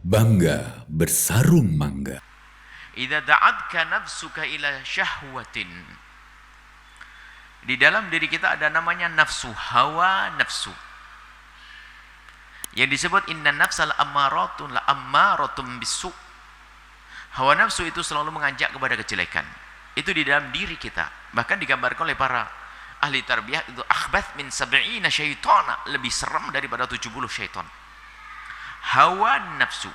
Bangga bersarung mangga. Idza da'atka nafsuka ila syahwatin. Di dalam diri kita ada namanya nafsu, hawa nafsu. Yang disebut inna nafsal ammaratun la ammaratum bisu. Hawa nafsu itu selalu mengajak kepada kejelekan. Itu di dalam diri kita. Bahkan digambarkan oleh para ahli tarbiyah itu akhbath min sab'ina syaitana, lebih serem daripada 70 syaitan. Hawa nafsu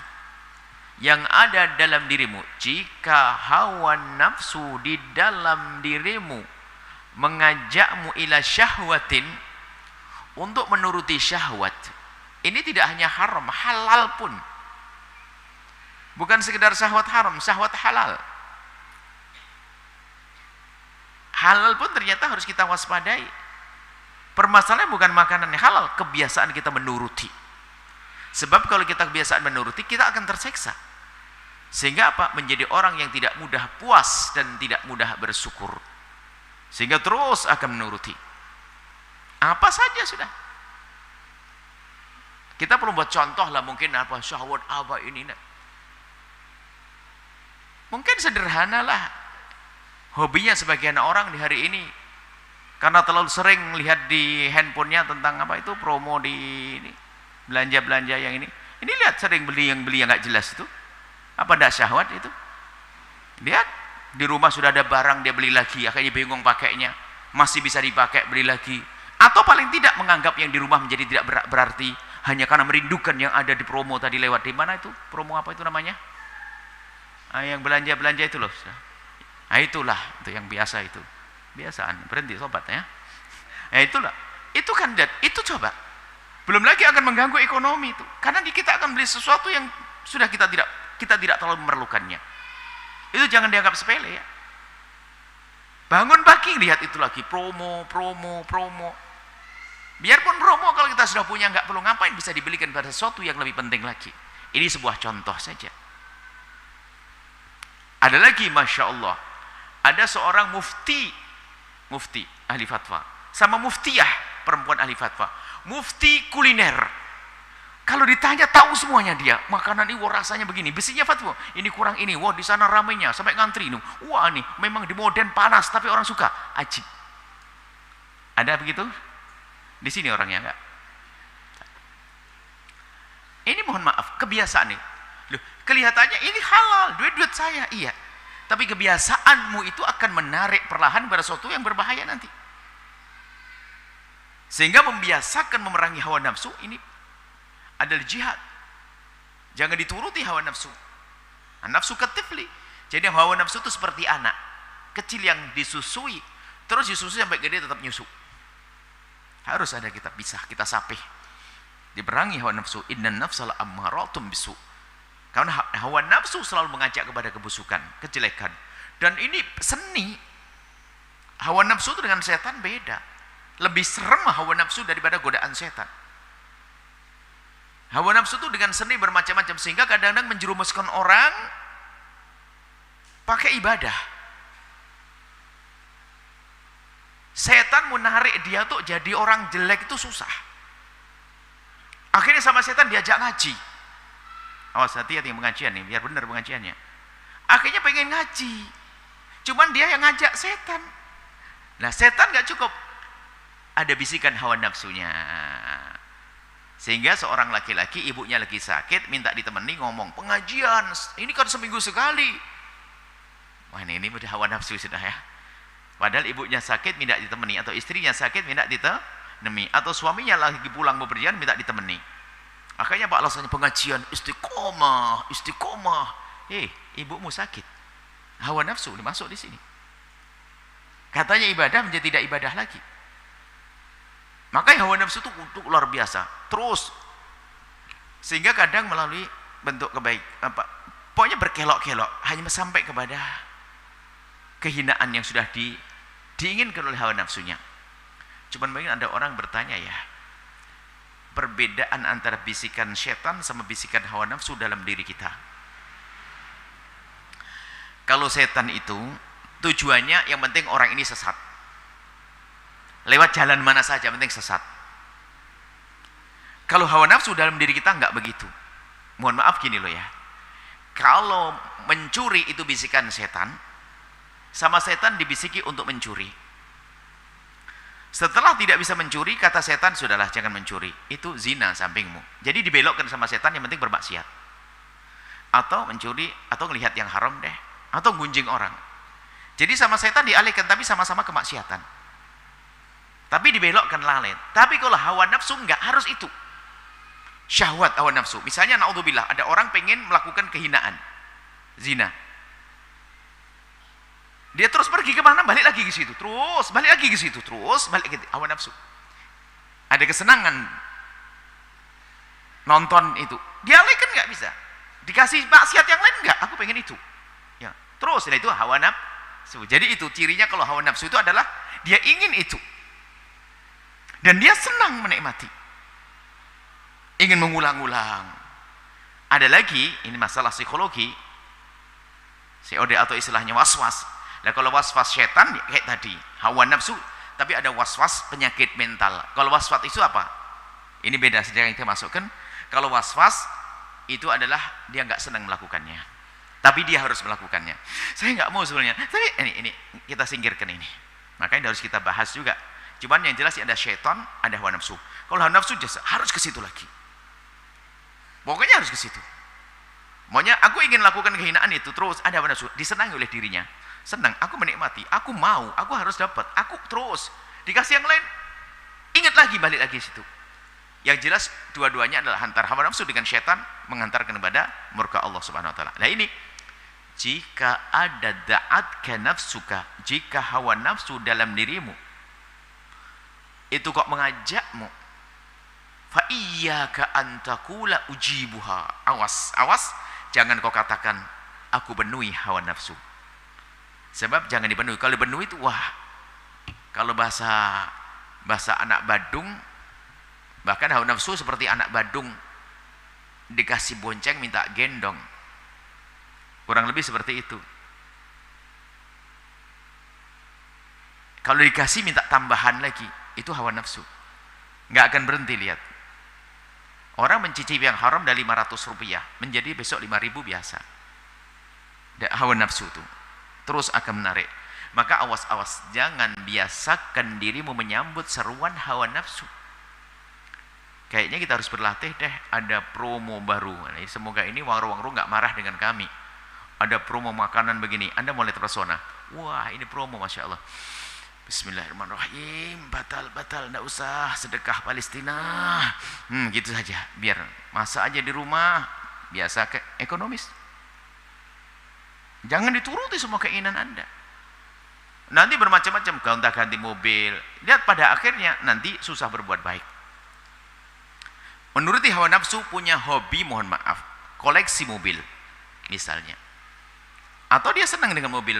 yang ada dalam dirimu, jika hawa nafsu di dalam dirimu mengajakmu ila syahwatin, untuk menuruti syahwat, ini tidak hanya haram, halal pun. Bukan sekedar syahwat haram, syahwat halal. Halal pun ternyata harus kita waspadai. Permasalahan bukan makanan yang halal, kebiasaan kita menuruti. Sebab kalau kita kebiasaan menuruti, kita akan terseksa. Sehingga apa? Menjadi orang yang tidak mudah puas dan tidak mudah bersyukur. Sehingga terus akan menuruti. Apa saja sudah. Kita perlu buat contoh lah, mungkin apa syahwat apa ini. Mungkin sederhana lah. Hobinya sebagian orang di hari ini, karena terlalu sering lihat di handphonenya tentang apa itu promo di ini, belanja-belanja yang ini. Ini lihat sering beli yang nggak jelas itu. Apa tidak syahwat itu? Lihat, di rumah sudah ada barang, dia beli lagi, akhirnya bingung pakainya, masih bisa dipakai, beli lagi. Atau paling tidak menganggap yang di rumah menjadi tidak berarti, hanya karena merindukan yang ada di promo tadi lewat. Di mana itu? Promo apa itu namanya? Yang belanja-belanja itu loh. Itulah, itu yang biasa itu. Biasaan, berhenti sobat ya. Itulah. Itu kan, itu coba. Belum lagi akan mengganggu ekonomi itu. Karena kita akan beli sesuatu yang sudah kita tidak terlalu memerlukannya. Itu jangan dianggap sepele ya. Bangun pagi lihat itu lagi promo. Biarpun promo, kalau kita sudah punya nggak perlu ngapain, bisa dibelikan pada sesuatu yang lebih penting lagi. Ini sebuah contoh saja. Ada lagi, masya Allah, ada seorang mufti ahli fatwa, sama muftiyah perempuan ahli fatwa, mufti kuliner. Kalau ditanya tahu semuanya dia, makanan ini wah rasanya begini, besinya fatwa, ini kurang ini, wah di sana ramainya sampai ngantri ini, wah nih memang di Moden panas tapi orang suka, ajib. Ada begitu? Di sini orangnya enggak? Ini mohon maaf, kebiasaan nih. Loh, kelihatannya ini halal, duit saya, iya. Tapi kebiasaanmu itu akan menarik perlahan pada sesuatu yang berbahaya nanti. Sehingga membiasakan memerangi hawa nafsu ini adalah jihad. Jangan dituruti hawa nafsu. Nafsu ketifli. Jadi hawa nafsu itu seperti anak kecil yang disusui, terus disusui sampai gede tetap nyusu. Harus ada kita pisah, kita sapih. Diperangi hawa nafsu. Innan nafsal ammaratum bisu. Karena hawa nafsu selalu mengajak kepada kebusukan, kejelekan. Dan ini seni. Hawa nafsu itu dengan setan beda. Lebih serem hawa nafsu daripada godaan setan. Hawa nafsu itu dengan seni bermacam-macam, sehingga kadang-kadang menjerumuskan orang pakai ibadah. Setan menarik dia tuh jadi orang jelek itu susah. Akhirnya sama setan diajak ngaji. Awas, hati-hati pengajian nih, biar benar pengajiannya. Akhirnya pengen ngaji, cuman dia yang ngajak setan. Nah, setan gak cukup, ada bisikan hawa nafsunya. Sehingga seorang laki-laki, ibunya lagi sakit, minta ditemani, ngomong, pengajian, ini kan seminggu sekali. Wah, ini udah hawa nafsu sudah ya. Padahal ibunya sakit, minta ditemani, atau istrinya sakit, minta ditemani, atau suaminya lagi pulang bepergian, minta ditemani. Akhirnya Pak alasannya pengajian, istiqomah. Ibumu sakit. Hawa nafsu masuk di sini. Katanya ibadah menjadi tidak ibadah lagi. Makanya hawa nafsu itu untuk luar biasa. Terus sehingga kadang melalui bentuk pokoknya berkelok-kelok hanya sampai kepada kehinaan yang sudah diinginkan oleh hawa nafsunya. Cuman mungkin ada orang bertanya ya, perbedaan antara bisikan setan sama bisikan hawa nafsu dalam diri kita. Kalau setan itu tujuannya yang penting orang ini sesat. Lewat jalan mana saja penting sesat. Kalau hawa nafsu dalam diri kita enggak begitu. Mohon maaf gini loh ya. Kalau mencuri itu bisikan setan, sama setan dibisiki untuk mencuri. Setelah tidak bisa mencuri, kata setan, sudahlah jangan mencuri. Itu zina sampingmu. Jadi dibelokkan sama setan, yang penting bermaksiat. Atau mencuri, atau melihat yang haram deh. Atau gunjing orang. Jadi sama setan dialihkan, tapi sama-sama kemaksiatan. Tapi dibelokkan lain. Tapi kalau hawa nafsu enggak harus itu. Syahwat hawa nafsu. Misalnya naudzubillah, ada orang pengen melakukan kehinaan. Zina. Dia terus pergi ke mana, balik lagi ke situ, terus balik lagi ke situ, terus balik ke hawa nafsu. Ada kesenangan nonton itu, dialihkan nggak bisa. Dikasih maksiat yang lain nggak, aku pengen itu. Ya, terus nah itu hawa nafsu. Jadi itu cirinya kalau hawa nafsu itu adalah dia ingin itu. Dan dia senang menikmati. Ingin mengulang-ulang. Ada lagi, ini masalah psikologi. COD atau istilahnya was-was. Nah kalau was-was setan ya kayak tadi, hawa nafsu, tapi ada was-was penyakit mental. Kalau was-was itu apa? Ini beda saja yang kita masukkan. Kalau was-was itu adalah dia nggak senang melakukannya, tapi dia harus melakukannya. Saya nggak mau sebenarnya, tapi ini kita singkirkan ini. Makanya harus kita bahas juga. Cuman yang jelas ada setan, ada hawa nafsu. Kalau hawa nafsu harus ke situ lagi. Pokoknya harus ke situ. Maunya aku ingin lakukan kehinaan itu terus, ada hawa nafsu, disenangi oleh dirinya. Senang, aku menikmati, aku mau, aku harus dapat, aku terus dikasih yang lain, ingat lagi, balik lagi situ. Yang jelas dua-duanya adalah hantar hawa nafsu dengan syaitan menghantarkan kepada murka Allah Subhanahu wa taala. Nah ini, jika ada da'atka nafsuka, jika hawa nafsu dalam dirimu itu kok mengajakmu, fa iyyaka an taqula ujibuha, awas, awas, jangan kau katakan aku penuhi hawa nafsu. Sebab jangan dipenuhi. Kalau dipenuhi itu wah, kalau bahasa anak Badung, bahkan hawa nafsu seperti anak Badung dikasih bonceng minta gendong, kurang lebih seperti itu. Kalau dikasih minta tambahan lagi, itu hawa nafsu, nggak akan berhenti. Lihat orang mencicipi yang haram dari 500 rupiah menjadi besok 5.000 biasa. Hawa nafsu itu terus akan menarik. Maka awas-awas, jangan biasakan dirimu menyambut seruan hawa nafsu. Kayaknya kita harus berlatih deh, ada promo baru. Nah, semoga ini warung-warung nggak marah dengan kami. Ada promo makanan begini, Anda mulai terpesona. Wah, ini promo, Masya Allah. Bismillahirrahmanirrahim, batal, nggak usah sedekah Palestina. Gitu saja, biar masak aja di rumah, biasa ekonomis. Jangan dituruti semua keinginan Anda. Nanti bermacam-macam, gonta-ganti mobil. Lihat pada akhirnya nanti susah berbuat baik. Menuruti hawa nafsu punya hobi, mohon maaf, koleksi mobil misalnya. Atau dia senang dengan mobil.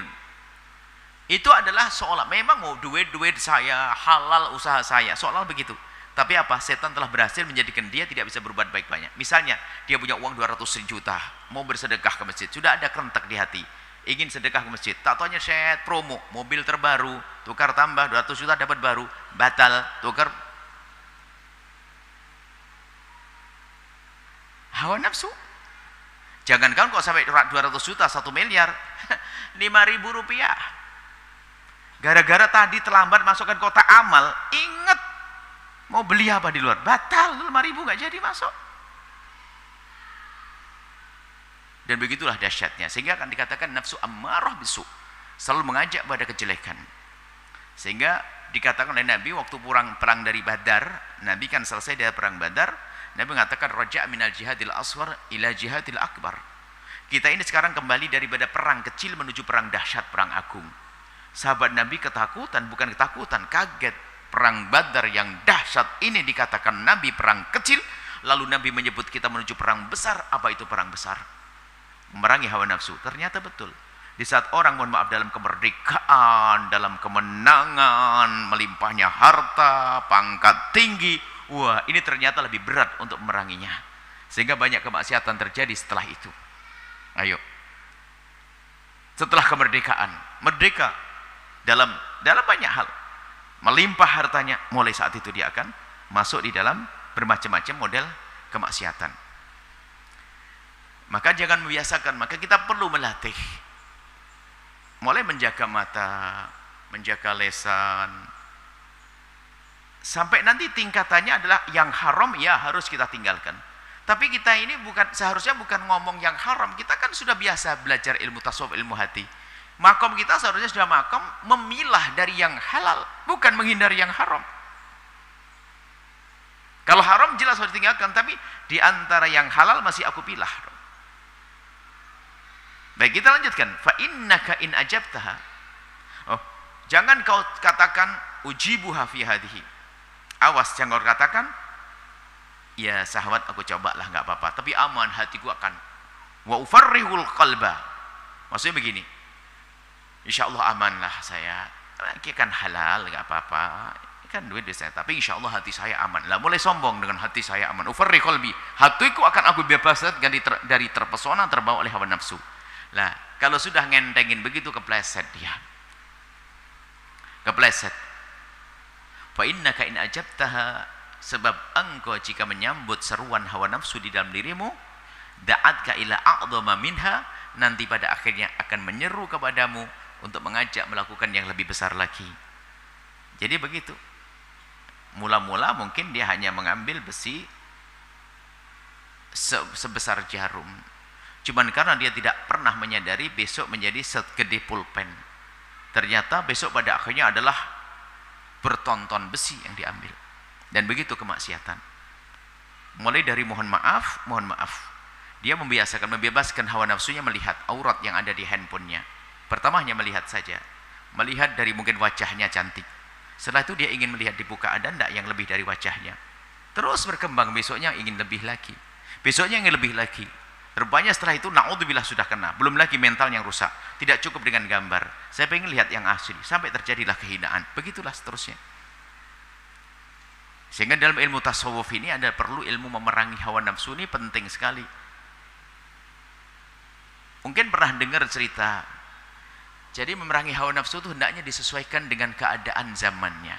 Itu adalah seolah memang mau duit saya, halal usaha saya, seolah begitu. Tapi apa? Setan telah berhasil menjadikan dia tidak bisa berbuat baik banyak. Misalnya, dia punya uang 200 juta, mau bersedekah ke masjid, sudah ada kerentak di hati, ingin sedekah ke masjid, tak taunya set promo, mobil terbaru, tukar tambah 200 juta dapat baru, batal, tukar. Hawa nafsu. Jangankan kok sampai 200 juta, 1 miliar, 5.000 rupiah. Gara-gara tadi terlambat masukkan kotak amal, ingat mau beli apa di luar, batal, 5.000 nggak jadi masuk. Dan begitulah dahsyatnya, sehingga akan dikatakan nafsu ammarah bisu, selalu mengajak pada kejelekan. Sehingga dikatakan oleh Nabi waktu perang dari Badar, Nabi kan selesai dari perang Badar, Nabi mengatakan raja' minal jihadil aswar ila jihadil akbar. Kita ini sekarang kembali daripada perang kecil menuju perang dahsyat, perang agung. Sahabat Nabi ketakutan, bukan ketakutan, kaget. Perang Badar yang dahsyat ini dikatakan Nabi perang kecil, lalu Nabi menyebut kita menuju perang besar. Apa itu perang besar? Memerangi hawa nafsu. Ternyata betul. Di saat orang, mohon maaf, dalam kemerdekaan, dalam kemenangan, melimpahnya harta, pangkat tinggi, wah, ini ternyata lebih berat untuk memeranginya. Sehingga banyak kemaksiatan terjadi setelah itu. Ayo. Setelah kemerdekaan, merdeka dalam banyak hal, melimpah hartanya, mulai saat itu dia akan masuk di dalam bermacam-macam model kemaksiatan. Maka jangan membiasakan, maka kita perlu melatih. Mulai menjaga mata, menjaga lisan, sampai nanti tingkatannya adalah yang haram ya harus kita tinggalkan. Tapi kita ini seharusnya bukan ngomong yang haram, kita kan sudah biasa belajar ilmu tasawuf, ilmu hati. Makom kita seharusnya sudah makom memilah dari yang halal, bukan menghindari yang haram. Kalau haram jelas harus ditinggalkan, tapi di antara yang halal masih aku pilah. Baik, kita lanjutkan. Fa innaka in ajabtaha. Oh, jangan kau katakan ujibuha fi hadhihi. Awas, jangan kau katakan ya sahabat aku cobalah enggak apa-apa, tapi aman hatiku akan wa ufarrihul qalba. Maksudnya begini. Insyaallah amanlah saya. Ini kan halal enggak apa-apa. Kan duit saya, tapi insyaallah hati saya aman. Lah mulai sombong dengan hati saya aman. Ufarrih qalbi. Hatiku akan aku bebaskan dari terpesona, terbawa oleh hawa nafsu. Lah, kalau sudah ngentengin begitu kepleset dia. Kepleset. Fa innaka in ajabtaha, sebab engkau jika menyambut seruan hawa nafsu di dalam dirimu, da'atka ila a'dhama minha, nanti pada akhirnya akan menyeru kepadamu untuk mengajak melakukan yang lebih besar lagi. Jadi begitu. Mula-mula mungkin dia hanya mengambil besi sebesar jarum. Cuman karena dia tidak pernah menyadari besok menjadi segede pulpen. Ternyata besok pada akhirnya adalah bertonton besi yang diambil. Dan begitu kemaksiatan. Mulai dari mohon maaf. Dia membebaskan hawa nafsunya melihat aurat yang ada di handphonenya. Pertama hanya melihat saja. Melihat dari mungkin wajahnya cantik. Setelah itu dia ingin melihat di muka ada enggak yang lebih dari wajahnya. Terus berkembang, besoknya ingin lebih lagi. Besoknya ingin lebih lagi. Rupanya setelah itu naudzubillah sudah kena. Belum lagi mental yang rusak. Tidak cukup dengan gambar. Saya pengen lihat yang asli. Sampai terjadilah kehinaan. Begitulah seterusnya. Sehingga dalam ilmu tasawuf ini ada perlu ilmu memerangi hawa nafsu, ini penting sekali. Mungkin pernah dengar cerita. Jadi memerangi hawa nafsu itu hendaknya disesuaikan dengan keadaan zamannya.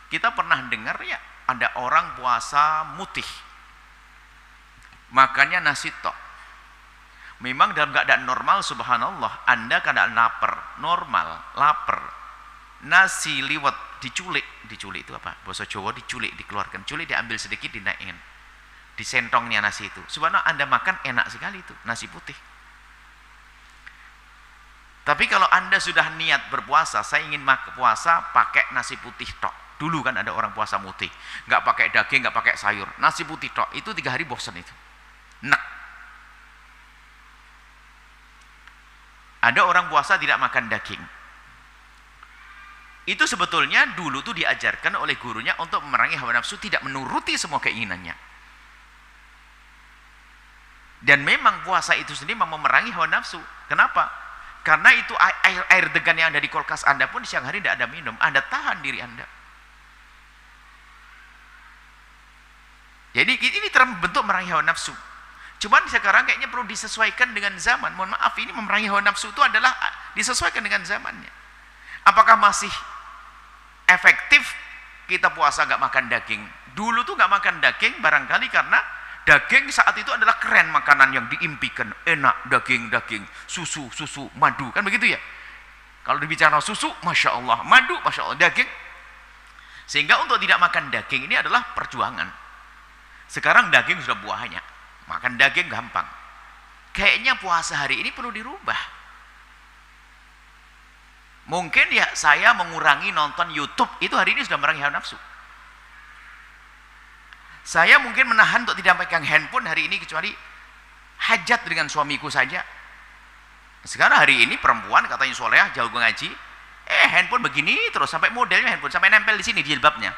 Kita pernah dengar ya, ada orang puasa mutih. Makannya nasi tok. Memang dalam keadaan normal subhanallah, Anda keadaan lapar, normal, lapar. Nasi liwet diculik itu apa? Bahasa Jawa diculik, dikeluarkan. Culik diambil sedikit dinaikin. Di sentongnya nasi itu. Subhanallah Anda makan enak sekali itu, nasi putih. Tapi kalau Anda sudah niat berpuasa, saya ingin puasa pakai nasi putih tok. Dulu kan ada orang puasa mutih, nggak pakai daging, nggak pakai sayur, nasi putih tok. Itu 3 hari bosan itu. Nah, ada orang puasa tidak makan daging. Itu sebetulnya dulu tuh diajarkan oleh gurunya untuk memerangi hawa nafsu, tidak menuruti semua keinginannya. Dan memang puasa itu sendiri memerangi hawa nafsu. Kenapa? Karena itu air degan yang ada di kulkas Anda pun siang hari tidak ada minum. Anda tahan diri Anda. Jadi ini terbentuk memerangi hawa nafsu. Cuman sekarang kayaknya perlu disesuaikan dengan zaman. Mohon maaf, ini memerangi hawa nafsu itu adalah disesuaikan dengan zamannya. Apakah masih efektif kita puasa nggak makan daging? Dulu tuh nggak makan daging barangkali karena daging saat itu adalah keren, makanan yang diimpikan, enak, daging, susu, madu, kan begitu ya? Kalau dibicara susu, masya Allah, madu, masya Allah, daging. Sehingga untuk tidak makan daging ini adalah perjuangan. Sekarang daging sudah buahnya. Makan daging gampang. Kayaknya puasa hari ini perlu dirubah. Mungkin ya saya mengurangi nonton YouTube, itu hari ini sudah memerangi hawa nafsu. Saya mungkin menahan untuk tidak pegang handphone hari ini kecuali hajat dengan suamiku saja. Sekarang hari ini perempuan katanya soleh, jauh ngaji, handphone begini terus sampai modelnya handphone sampai nempel di sini di jilbabnya.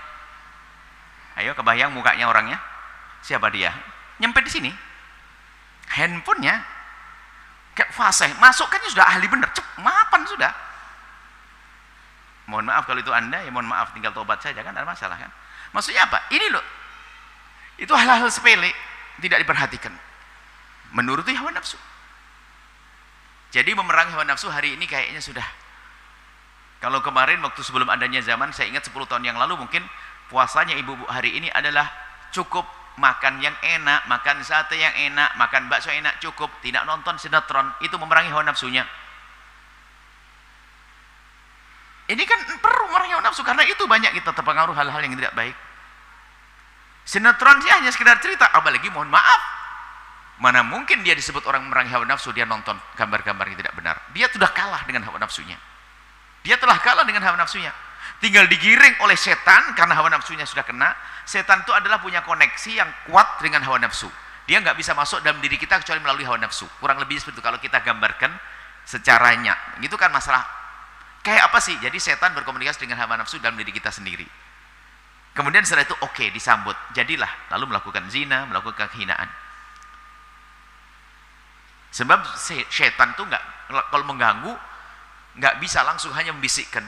Ayo kebayang mukanya orangnya? Siapa dia? Nyempet di sini. Handphonenya kayak fasih, masukkannya sudah ahli bener, mapan sudah. Mohon maaf kalau itu Anda, ya mohon maaf, tinggal tobat saja kan, ada masalah kan. Maksudnya apa? Ini loh. Itu hal-hal sepele tidak diperhatikan. Menuruti hawa nafsu. Jadi memerangi hawa nafsu hari ini kayaknya sudah. Kalau kemarin waktu sebelum adanya zaman, saya ingat 10 tahun yang lalu mungkin puasanya ibu-ibu hari ini adalah cukup makan yang enak, makan sate yang enak, makan bakso enak cukup, tidak nonton sinetron, itu memerangi hawa nafsunya. Ini kan perlu memerangi hawa nafsu, karena itu banyak kita terpengaruh hal-hal yang tidak baik. Sinetron sih hanya sekedar cerita, apalagi mohon maaf, mana mungkin dia disebut orang memerangi hawa nafsu, dia nonton gambar-gambar yang tidak benar. Dia sudah kalah dengan hawa nafsunya. Dia telah kalah dengan hawa nafsunya. Tinggal digiring oleh setan, karena hawa nafsunya sudah kena. Setan itu adalah punya koneksi yang kuat dengan hawa nafsu. Dia nggak bisa masuk dalam diri kita kecuali melalui hawa nafsu. Kurang lebih seperti itu kalau kita gambarkan secaranya. Itu kan masalah kayak apa sih? Jadi setan berkomunikasi dengan hawa nafsu dalam diri kita sendiri. Kemudian setelah itu oke, disambut. Jadilah lalu melakukan zina, melakukan kehinaan. Sebab setan itu nggak, kalau mengganggu nggak bisa langsung hanya membisikkan.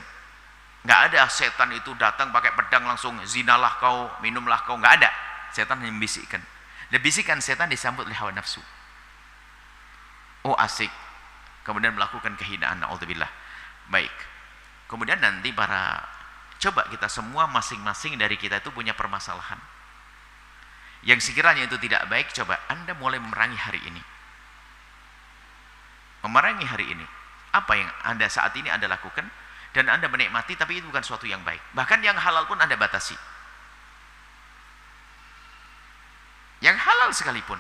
Nggak ada setan itu datang pakai pedang langsung zinalah kau, minumlah kau, nggak ada. Setan hanya membisikkan. Dan bisikan setan disambut oleh hawa nafsu. Oh asik. Kemudian melakukan kehinaan, naudzubillah. Baik. Kemudian nanti coba kita semua masing-masing dari kita itu punya permasalahan. Yang sekiranya itu tidak baik, coba Anda mulai memerangi hari ini. Memerangi hari ini. Apa yang Anda saat ini Anda lakukan? Dan Anda menikmati, tapi itu bukan suatu yang baik. Bahkan yang halal pun Anda batasi. Yang halal sekalipun,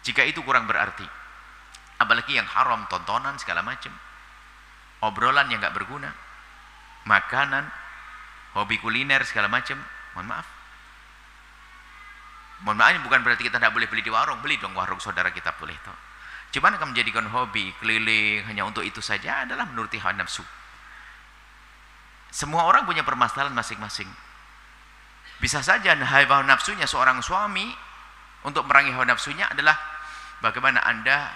jika itu kurang berarti. Apalagi yang haram, tontonan segala macam, obrolan yang nggak berguna, makanan, hobi kuliner segala macam. Mohon maaf. Mohon maaf, bukan berarti kita tidak boleh beli di warung. Beli dong warung saudara kita, boleh toh. Cuman akan menjadikan hobi keliling hanya untuk itu saja adalah menuruti hawa nafsu. Semua orang punya permasalahan masing-masing. Bisa saja hawa nafsunya seorang suami untuk memerangi hawa nafsunya adalah bagaimana Anda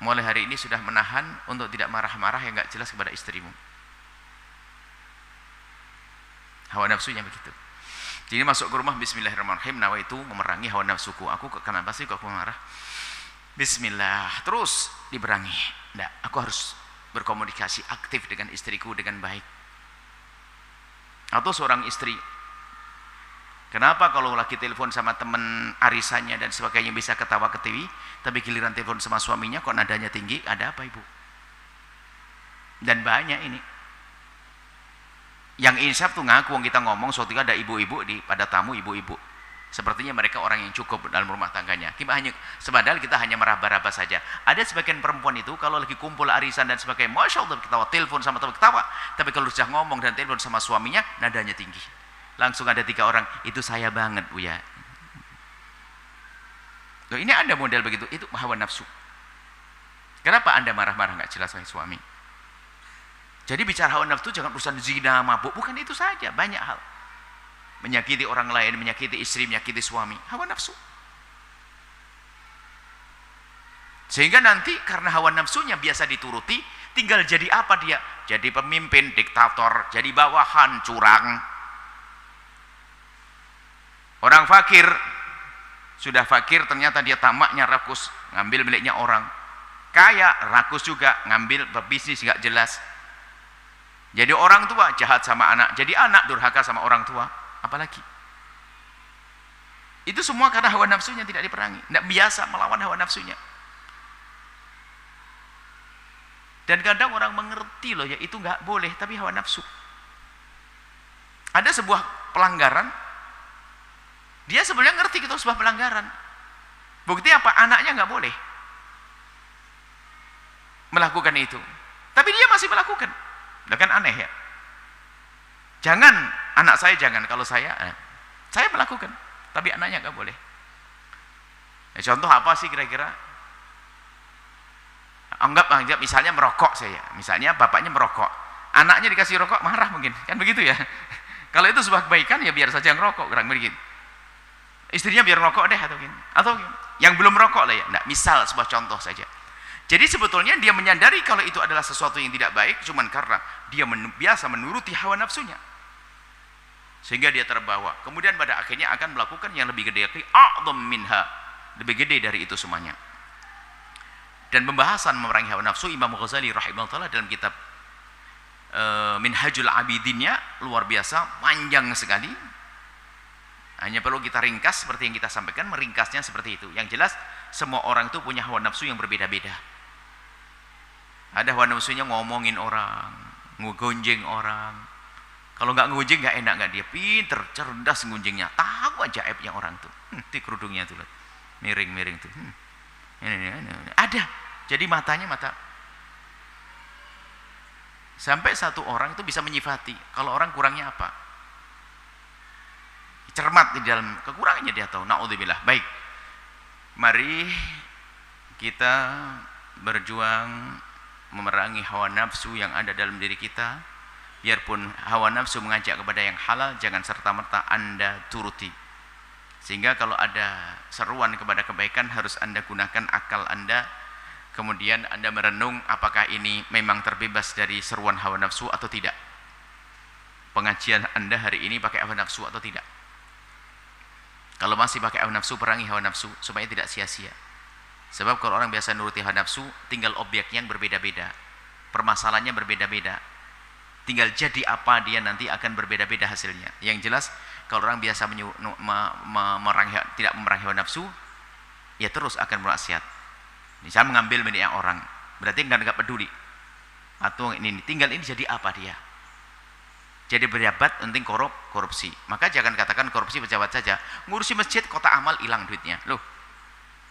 mulai hari ini sudah menahan untuk tidak marah-marah yang nggak jelas kepada istrimu. Hawa nafsunya begitu. Jadi masuk ke rumah, bismillahirrahmanirrahim, nawaitu memerangi hawa nafsuku. Aku kenapa sih kok aku marah? Bismillah, terus diperangi. Nggak, aku harus berkomunikasi aktif dengan istriku dengan baik. Atau seorang istri, kenapa kalau lagi telepon sama teman arisannya dan sebagainya bisa ketawa ketiwi, tapi giliran telepon sama suaminya kok nadanya tinggi? Ada apa ibu? Dan banyak ini yang insaf tuh ngaku, kita ngomong suatu ada ibu-ibu pada tamu, ibu-ibu sepertinya mereka orang yang cukup dalam rumah tangganya. Padahal kita hanya meraba-raba saja. Ada sebagian perempuan itu kalau lagi kumpul arisan dan sebagainya, masya Allah ketawa, telepon sama teman ketawa. Tapi kalau sudah ngomong dan telepon sama suaminya, nadanya tinggi. Langsung ada 3 orang, itu saya banget bu ya. Loh, ini ada model begitu, itu hawa nafsu. Kenapa Anda marah-marah nggak jelas sama suami? Jadi bicara hawa nafsu jangan urusan zina, mabuk, bukan itu saja, banyak hal. Menyakiti orang lain, menyakiti istri, menyakiti suami, hawa nafsu. Sehingga nanti karena hawa nafsunya biasa dituruti, tinggal jadi apa dia? Jadi pemimpin, diktator, jadi bawahan, curang. Orang fakir, sudah fakir ternyata dia tamaknya rakus, ngambil miliknya orang. Kaya, rakus juga, ngambil berbisnis nggak jelas. Jadi orang tua jahat sama anak, jadi anak durhaka sama orang tua. Apalagi itu semua karena hawa nafsunya tidak diperangi, tidak biasa melawan hawa nafsunya. Dan kadang orang mengerti loh ya itu nggak boleh, tapi hawa nafsu. Ada sebuah pelanggaran, dia sebenarnya ngerti itu sebuah pelanggaran. Bukti apa? Anaknya nggak boleh melakukan itu, tapi dia masih melakukan. Itu kan aneh ya. Jangan, anak saya jangan, kalau saya melakukan, tapi anaknya nggak boleh. Contoh apa sih kira-kira? Anggap misalnya merokok saya, misalnya bapaknya merokok, anaknya dikasih rokok marah mungkin, kan begitu ya. Kalau itu sebuah kebaikan ya biar saja ngerokok, kurang begitu. Istrinya biar ngerokok deh atau yang belum merokok lah ya. Nah, misal sebuah contoh saja. Jadi sebetulnya dia menyadari kalau itu adalah sesuatu yang tidak baik, cuman karena dia biasa menuruti hawa nafsunya. Sehingga dia terbawa. Kemudian pada akhirnya akan melakukan yang lebih gede, a'dham minha, lebih gede dari itu semuanya. Dan pembahasan memerangi hawa nafsu Imam Ghazali rahimahullah dalam kitab Minhajul Abidinnya luar biasa, panjang sekali. Hanya perlu kita ringkas seperti yang kita sampaikan, meringkasnya seperti itu. Yang jelas semua orang itu punya hawa nafsu yang berbeda-beda. Ada hawa nafsunya ngomongin orang, ngegonjeng orang. Kalau nggak ngegonjeng nggak enak, nggak, dia pinter, cerdas ngunjingnya, tahu ajaibnya orang tuh. Di kerudungnya tuh, miring-miring tuh. Ini. Ada. Jadi matanya mata. Sampai satu orang itu bisa menyifati kalau orang kurangnya apa. Cermat di dalam kekurangannya dia tahu. Naudzubillah. Baik. Mari kita berjuang memerangi hawa nafsu yang ada dalam diri kita. Biarpun hawa nafsu mengajak kepada yang halal, jangan serta-merta Anda turuti. Sehingga kalau ada seruan kepada kebaikan, harus Anda gunakan akal Anda. Kemudian Anda merenung apakah ini memang terbebas dari seruan hawa nafsu atau tidak. Pengajian Anda hari ini pakai hawa nafsu atau tidak. Kalau masih pakai hawa nafsu, perangi hawa nafsu supaya tidak sia-sia. Sebab kalau orang biasa nuruti hawa nafsu, tinggal objeknya yang berbeda-beda, permasalahannya berbeda-beda, tinggal jadi apa dia nanti akan berbeda-beda hasilnya. Yang jelas kalau orang biasa tidak memerangi hawa nafsu, ya terus akan bermaksiat. Misalnya mengambil milik orang, berarti nggak peduli. Atau ini tinggal ini jadi apa dia? Jadi berjabat, penting korupsi. Maka jangan katakan korupsi pejabat saja. Ngurusi masjid, kota amal, hilang duitnya. Loh,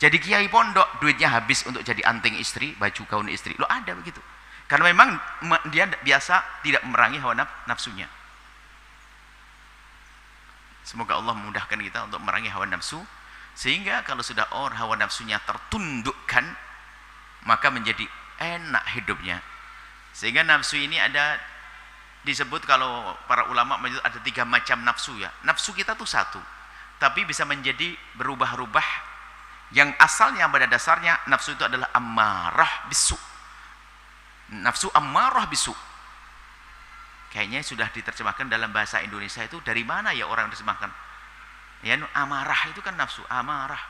jadi kiai pondok, duitnya habis untuk jadi anting istri, baju gaun istri. Loh, ada begitu. Karena memang dia biasa tidak memerangi hawa nafsunya. Semoga Allah memudahkan kita untuk memerangi hawa nafsu. Sehingga kalau sudah orang hawa nafsunya tertundukkan, maka menjadi enak hidupnya. Sehingga nafsu ini ada disebut, kalau para ulama menyebut ada 3 macam nafsu ya. Nafsu kita tuh satu, tapi bisa menjadi berubah-ubah. Yang asalnya pada dasarnya nafsu itu adalah ammarah bisu. Nafsu ammarah bisu. Kayaknya sudah diterjemahkan dalam bahasa Indonesia itu, dari mana ya orang terjemahkan? Ya, amarah itu kan nafsu, amarah.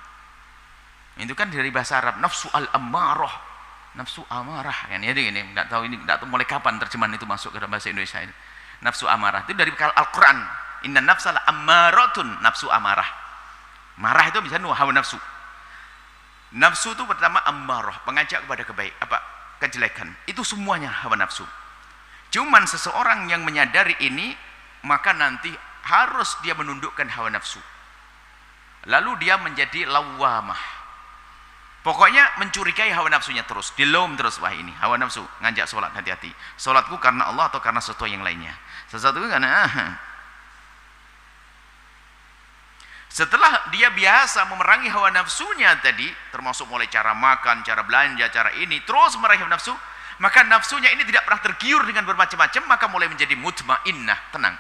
Itu kan dari bahasa Arab, nafsu al-ammarah. Nafsu amarah kan. Jadi ini enggak tahu mulai kapan terjemahan itu masuk ke dalam bahasa Indonesia ini. Nafsu amarah itu dari Al-Qur'an. Inna nafsa la ammaratun, nafsu amarah. Marah itu bisa hawa nafsu. Nafsu itu pertama ammarah, pengajak kepada kejelekan. Itu semuanya hawa nafsu. Cuman seseorang yang menyadari ini, maka nanti harus dia menundukkan hawa nafsu. Lalu dia menjadi lawamah. Pokoknya mencurigai hawa nafsunya terus, dilom terus. Wah, ini hawa nafsu, ngajak sholat, hati-hati. Sholatku karena Allah atau karena sesuatu yang lainnya? Sesuatu karena setelah dia biasa memerangi hawa nafsunya tadi, termasuk mulai cara makan, cara belanja, cara ini, terus memerangi hawa nafsu, maka nafsunya ini tidak pernah tergiur dengan bermacam-macam, maka mulai menjadi mutmainnah, tenang.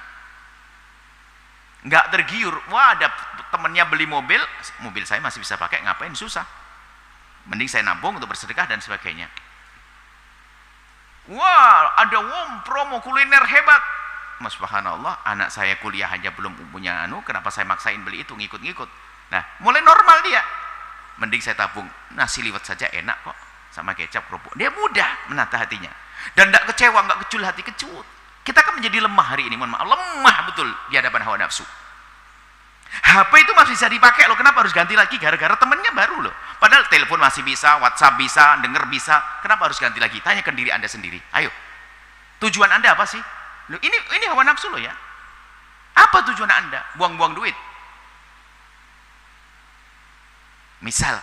Nggak tergiur. Wah, ada temennya beli mobil saya masih bisa pakai, ngapain susah, mending saya nabung untuk bersedekah dan sebagainya. Wah, ada promo kuliner hebat, subhanallah, anak saya kuliah aja belum punya kenapa saya maksain beli itu, ngikut-ngikut. Nah, mulai normal dia, mending saya tabung, nasi liwet saja enak kok, sama kecap kerupuk. Dia mudah menata hatinya dan tidak kecewa, nggak kecul hati, kecut. Kita kan menjadi lemah hari ini, mohon maaf, lemah betul di hadapan hawa nafsu. HP itu masih bisa dipakai loh, kenapa harus ganti lagi? Gara-gara temennya baru loh. Padahal telepon masih bisa, WhatsApp bisa, denger bisa, kenapa harus ganti lagi? Tanyakan diri Anda sendiri. Ayo, tujuan Anda apa sih? Loh, ini hawa nafsu loh ya. Apa tujuan Anda? Buang-buang duit. Misal,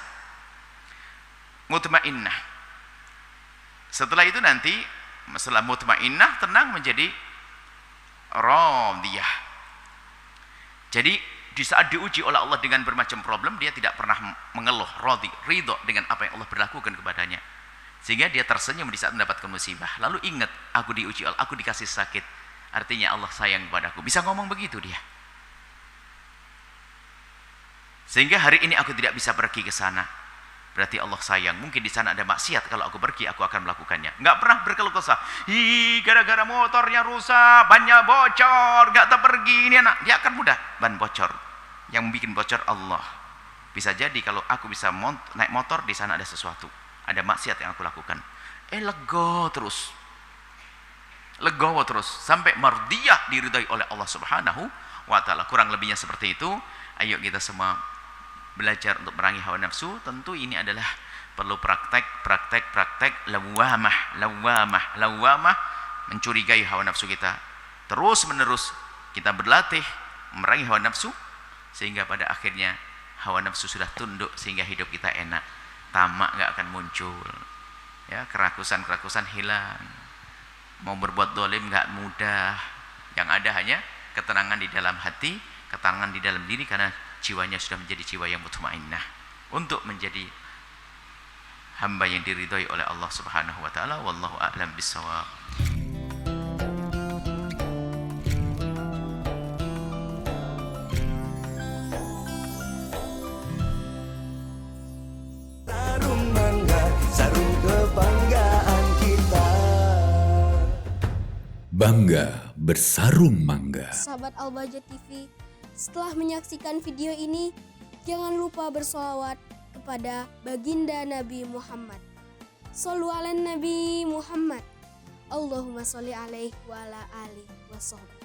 mutmainnah. Setelah itu nanti, setelah mutmainnah, tenang, menjadi radiyah. Jadi di saat diuji oleh Allah dengan bermacam problem, dia tidak pernah mengeluh, ridho dengan apa yang Allah berlakukan kepadanya. Sehingga dia tersenyum di saat mendapatkan musibah. Lalu ingat, aku diuji Allah, aku dikasih sakit, artinya Allah sayang kepadaku. Bisa ngomong begitu dia. Sehingga hari ini aku tidak bisa pergi ke sana, berarti Allah sayang. Mungkin di sana ada maksiat, kalau aku pergi aku akan melakukannya. Nggak pernah berkeluh kesah. Gara-gara motornya rusak, bannya bocor, nggak tak pergi ini anak. Dia akan mudah, ban bocor. Yang membuat bocor Allah. Bisa jadi kalau aku bisa naik motor, di sana ada sesuatu, ada maksiat yang aku lakukan. Legowo terus, sampai mardiyah, diridai oleh Allah Subhanahu wa Ta'ala. Kurang lebihnya seperti itu. Ayo kita semua belajar untuk merangi hawa nafsu. Tentu ini adalah perlu praktek lawamah, mencurigai hawa nafsu kita. Terus menerus kita berlatih memerangi hawa nafsu, sehingga pada akhirnya hawa nafsu sudah tunduk, sehingga hidup kita enak. Tamak nggak akan muncul, ya, kerakusan hilang, mau berbuat dolim nggak mudah. Yang ada hanya ketenangan di dalam hati, ketenangan di dalam diri, karena jiwanya sudah menjadi jiwa yang mutmainnah untuk menjadi hamba yang diridhoi oleh Allah Subhanahu wa taala. Wallahu a'lam bissawab. Sarung mangga, sarung kebanggaan kita. Bangga bersarung mangga. Sahabat Al-Bahjah TV, setelah menyaksikan video ini, jangan lupa bersolawat kepada baginda Nabi Muhammad. Shollu ala Nabi Muhammad. Allahumma sholli alaihi wa ala alihi wa sahbihi.